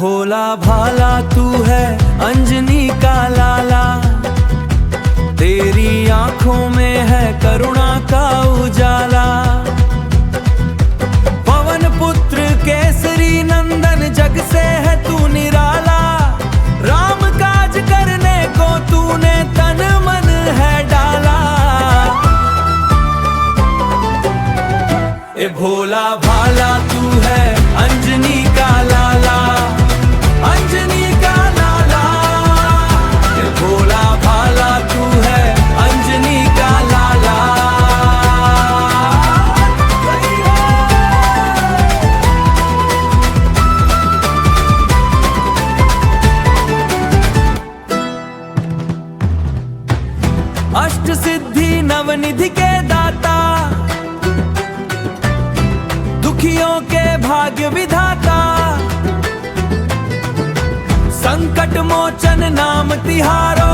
भोला भाला तू है अंजनी का लाला, तेरी आंखों में है करुणा का उजाला। पवन पुत्र केसरी नंदन जग से है तू निराला, राम काज करने को तूने तन मन है डाला। ए भोला भाला तू है अंजनी का लाला, अंजनी का लाला। ए भोला भाला तू है अंजनी का लाला। अष्ट सिद्धि नवनिधि के दाता, दुखियों के भाग्य विधाता, संकट मोचन नाम तिहारो।